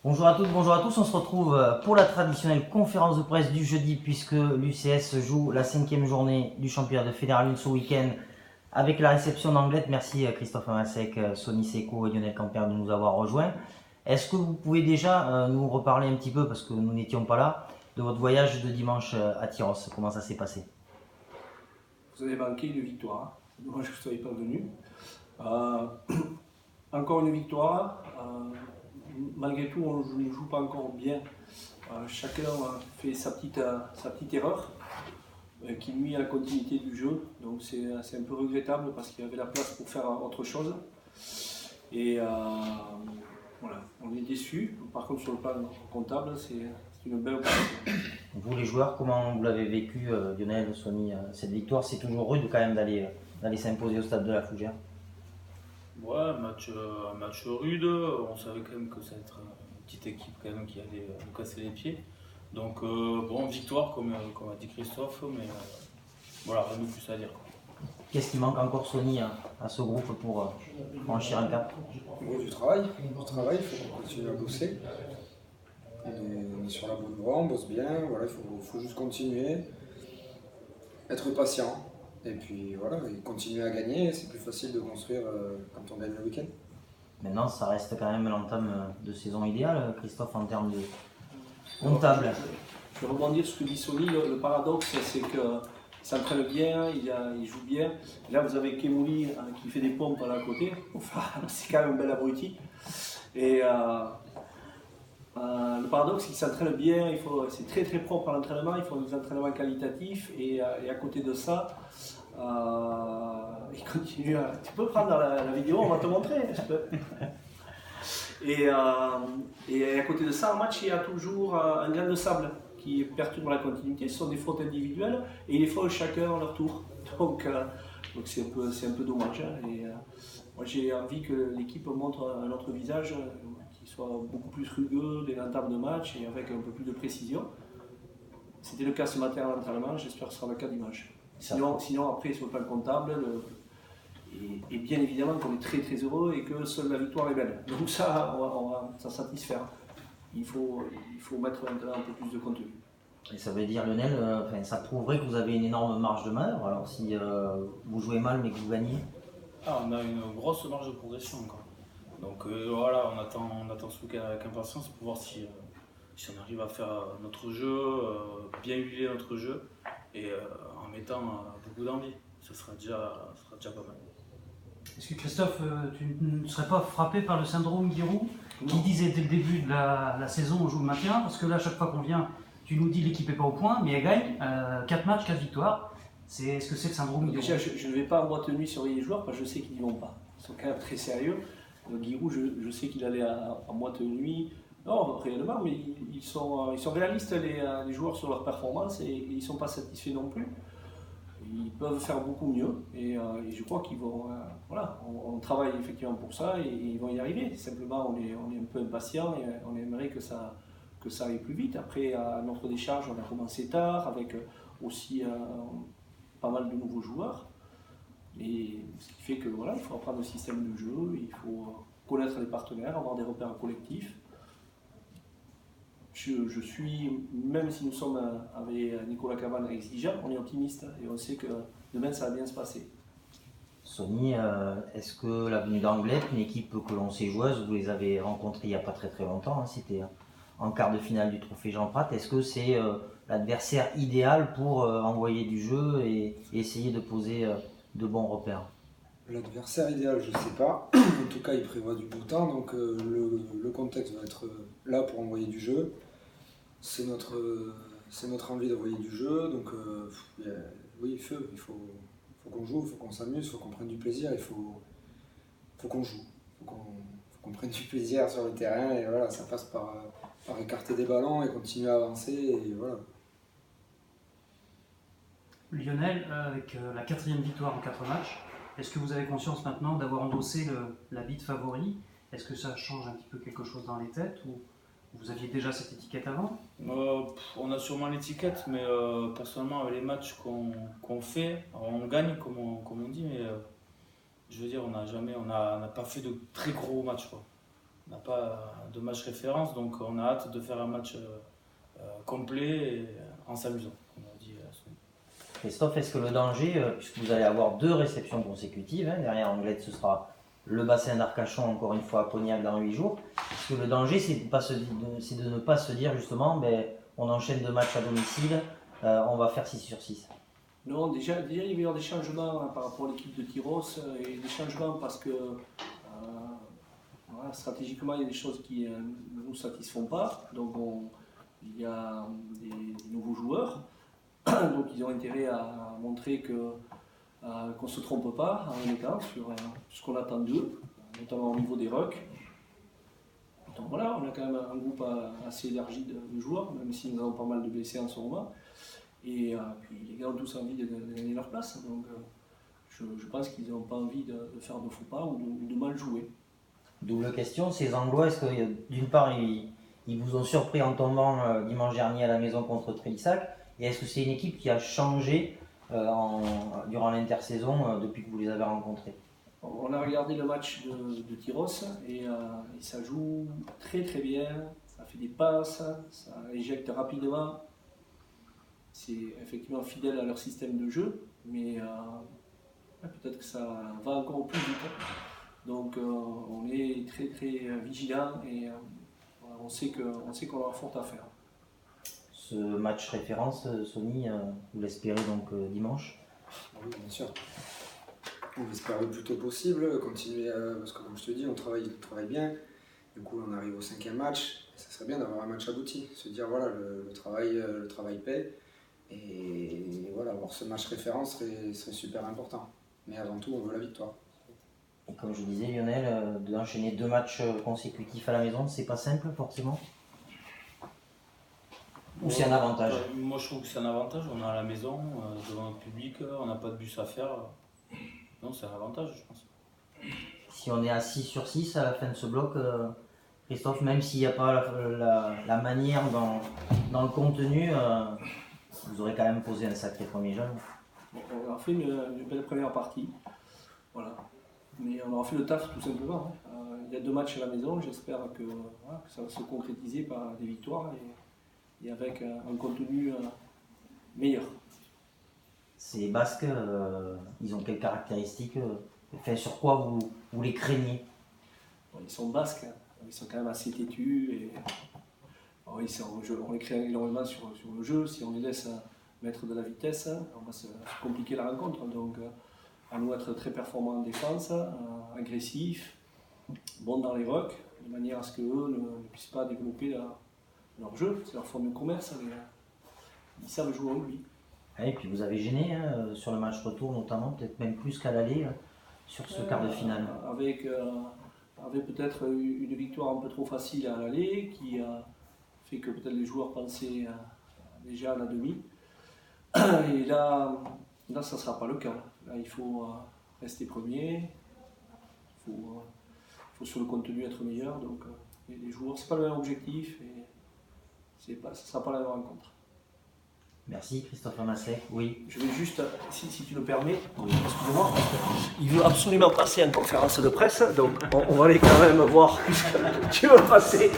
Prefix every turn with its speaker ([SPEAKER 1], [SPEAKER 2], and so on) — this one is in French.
[SPEAKER 1] Bonjour à toutes, bonjour à tous. On se retrouve pour la traditionnelle conférence de presse du jeudi puisque l'UCS joue la 5e journée du championnat de Fédéral 1 ce week-end avec la réception d'Anglet. Merci Christophe Amasek, Sonny Seco et Lionel Camper de nous avoir rejoints. Est-ce que vous pouvez déjà nous reparler un petit peu, parce que nous n'étions pas là, de votre voyage de dimanche à Tyros? Comment ça s'est passé?
[SPEAKER 2] Vous avez manqué une victoire. Dommage que vous ne soyez pas venu. Encore une victoire. Malgré tout, on ne joue pas encore bien. Chacun fait sa petite erreur qui nuit à la continuité du jeu. Donc c'est un peu regrettable parce qu'il y avait la place pour faire autre chose. Et voilà, on est déçus. Par contre, sur le plan comptable, c'est une belle opération.
[SPEAKER 1] Vous les joueurs, comment vous l'avez vécu, Lionel, Sonny, cette victoire? C'est toujours rude quand même d'aller s'imposer au stade de la Fougère.
[SPEAKER 3] Ouais, un match rude. On savait quand même que ça allait être une petite équipe quand même qui allait nous casser les pieds. Donc bon, victoire comme a dit Christophe, mais voilà, rien de plus à dire.
[SPEAKER 1] Qu'est-ce qui manque encore, Sonny, à ce groupe pour franchir un cap?
[SPEAKER 4] Du travail, il faut qu'on continue à bosser. On est sur la bonne voie, on bosse bien, voilà, il faut juste continuer, être patient, et puis voilà, et continuer à gagner, c'est plus facile de construire quand on gagne le week-end.
[SPEAKER 1] Maintenant, ça reste quand même l'entame de saison idéale, Christophe, en termes de comptable.
[SPEAKER 2] Je vais rebondir sur ce que dit Sonny. Le paradoxe, c'est qu'il s'entraîne bien, il joue bien. Et là, vous avez Kemouli qui fait des pompes à côté. Enfin, c'est quand même un bel abruti. Et le paradoxe, c'est qu'il s'entraîne bien. C'est très très propre à l'entraînement. Il faut des entraînements qualitatifs. Et à côté de ça, il continue à... Tu peux prendre la vidéo, on va te montrer. Et à côté de ça, en match, il y a toujours un grain de sable qui perturbe la continuité. Ce sont des fautes individuelles et ils font chacun à leur tour. Donc c'est un peu dommage. Et moi, j'ai envie que l'équipe montre un autre visage qui soit beaucoup plus rugueux dès l'entame de match et avec un peu plus de précision. C'était le cas ce matin à l'entraînement, j'espère que ce sera le cas dimanche. Sinon après, sur le plan comptable, et bien évidemment qu'on est très très heureux et que seule la victoire est belle. Donc ça, on va s'en satisfaire. Il faut mettre maintenant un peu plus de contenu.
[SPEAKER 1] Et ça veut dire, Lionel, ça prouverait que vous avez une énorme marge de manœuvre. Alors si vous jouez mal mais que vous gagnez?
[SPEAKER 3] On a une grosse marge de progression encore. Donc voilà, on attend ce week-end avec impatience pour voir si on arrive à faire notre jeu, bien huiler notre jeu et en mettant beaucoup d'envie. Ça sera déjà pas mal.
[SPEAKER 5] Est-ce que Christophe, tu ne serais pas frappé par le syndrome Giroud qui disait dès le début de la saison on joue le maintien? Parce que là, chaque fois qu'on vient, tu nous dis l'équipe n'est pas au point, mais elle gagne 4 matchs, 4 victoires. Est-ce que c'est le syndrome Giroud?
[SPEAKER 2] Déjà, je ne vais pas en boîte de nuit surveiller les joueurs parce que je sais qu'ils n'y vont pas. Ils sont quand même très sérieux. Giroud, je sais qu'il allait en boîte de nuit. Non, réellement, mais ils sont réalistes les joueurs sur leur performance et ils ne sont pas satisfaits non plus. Ils peuvent faire beaucoup mieux et je crois qu'ils vont. Voilà, on travaille effectivement pour ça et ils vont y arriver. Simplement, on est un peu impatient et on aimerait que ça aille plus vite. Après, à notre décharge, on a commencé tard avec aussi pas mal de nouveaux joueurs. Et ce qui fait que voilà, il faut apprendre le système de jeu, il faut connaître les partenaires, avoir des repères collectifs. Je suis, même si nous sommes avec Nicolas Cavan exigeants, on est optimiste et on sait que demain ça va bien se passer.
[SPEAKER 1] Sonny, est-ce que l'avenue d'Anglet, une équipe que l'on sait joueuse, vous les avez rencontrées il n'y a pas très longtemps, hein, c'était en quart de finale du trophée Jean Prat, est-ce que c'est l'adversaire idéal pour envoyer du jeu et essayer de poser de bons repères?
[SPEAKER 4] L'adversaire idéal, je ne sais pas. En tout cas, il prévoit du beau temps, donc le contexte va être là pour envoyer du jeu. C'est notre envie d'envoyer du jeu, donc oui, il faut qu'on joue, il faut qu'on s'amuse, il faut qu'on prenne du plaisir, il faut qu'on joue, il faut qu'on prenne du plaisir sur le terrain, et voilà, ça passe par écarter des ballons et continuer à avancer, et voilà.
[SPEAKER 5] Lionel, avec la 4e victoire en 4 matchs, est-ce que vous avez conscience maintenant d'avoir endossé l'habit de favori? Est-ce que ça change un petit peu quelque chose dans les têtes ou vous aviez déjà cette étiquette avant?
[SPEAKER 3] On a sûrement l'étiquette, mais personnellement, avec les matchs qu'on fait, alors on gagne comme on dit, mais je veux dire, on n'a pas fait de très gros matchs, quoi. n'a pas de match référence, donc on a hâte de faire un match complet et en s'amusant, comme on a dit Sonny.
[SPEAKER 1] Christophe, est-ce que le danger, puisque vous allez avoir 2 réceptions consécutives, derrière Anglet ce sera le bassin d'Arcachon encore une fois à Cognac dans 8 jours, est-ce que le danger c'est de ne pas se dire justement on enchaîne 2 matchs à domicile, on va faire 6 sur 6?
[SPEAKER 2] Non, déjà il va y avoir des changements par rapport à l'équipe de Tyros, et des changements parce que voilà, stratégiquement il y a des choses qui ne nous satisfont pas, donc il y a des nouveaux joueurs, donc ils ont intérêt à montrer qu'on ne se trompe pas en étant sur ce qu'on attend d'eux, notamment au niveau des rucks. Donc voilà, on a quand même un groupe assez élargi de joueurs, même si nous avons pas mal de blessés en ce moment. Et puis les gars ont tous envie de gagner leur place, donc je pense qu'ils n'ont pas envie de faire de faux pas ou de mal jouer.
[SPEAKER 1] Double question, ces Anglois, est-ce que d'une part ils vous ont surpris en tombant dimanche dernier à la maison contre Trélissac, et est-ce que c'est une équipe qui a changé durant l'intersaison depuis que vous les avez rencontrés?
[SPEAKER 2] On a regardé le match de Tyros et ça joue très très bien, ça fait des passes, ça éjecte rapidement. C'est effectivement fidèle à leur système de jeu, mais peut-être que ça va encore plus vite. Donc on est très très vigilant et on sait qu'on a fort à faire.
[SPEAKER 1] Ce match référence, Sonny, vous l'espérez donc dimanche?
[SPEAKER 4] Oui, bien sûr. On espère le plus tôt possible, continuer, parce que comme je te dis, on travaille bien. Du coup, on arrive au 5e match. Ça serait bien d'avoir un match abouti, se dire voilà, le travail paie. Et voilà, avoir ce match référence serait super important. Mais avant tout, on veut la victoire.
[SPEAKER 1] Et comme je disais, Lionel, d'enchaîner 2 matchs consécutifs à la maison, c'est pas simple forcément? Ou c'est un avantage?
[SPEAKER 3] Moi je trouve que c'est un avantage, on est à la maison, devant notre public, on n'a pas de bus à faire. Non, c'est un avantage, je pense.
[SPEAKER 1] Si on est à 6 sur 6 à la fin de ce bloc, Christophe, même s'il n'y a pas la manière dans le contenu, vous aurez quand même posé un sacré premier jalon.
[SPEAKER 2] On a fait une belle première partie, voilà. Mais on aura fait le taf tout simplement. Il y a 2 matchs à la maison, j'espère que ça va se concrétiser par des victoires et avec un contenu meilleur.
[SPEAKER 1] Ces Basques, ils ont quelles caractéristiques, sur quoi vous les craignez?
[SPEAKER 2] Bon, ils sont basques, ils sont quand même assez têtus et on les craint énormément sur le jeu. Si on les laisse mettre de la vitesse, on va se compliquer la rencontre. Donc à nous être très performants en défense, agressifs, bons dans les rucks, de manière à ce qu'eux ne puissent pas développer leur jeu. C'est leur forme de commerce, ils savent jouer au rugby.
[SPEAKER 1] Et puis vous avez gêné sur le match retour notamment, peut-être même plus qu'à l'aller, sur ce quart de finale.
[SPEAKER 2] Avec peut-être une victoire un peu trop facile à l'aller qui a fait que peut-être les joueurs pensaient déjà à la demi. Et là ça ne sera pas le cas. Là, il faut rester premier, il faut sur le contenu être meilleur. Donc les joueurs, ce n'est pas le même objectif et ce ne sera pas la même rencontre.
[SPEAKER 1] Merci Christophe Amassec. Oui.
[SPEAKER 2] Je vais juste, si tu le permets, excusez-moi, il veut absolument passer en conférence de presse, donc on va aller quand même voir puisque tu veux passer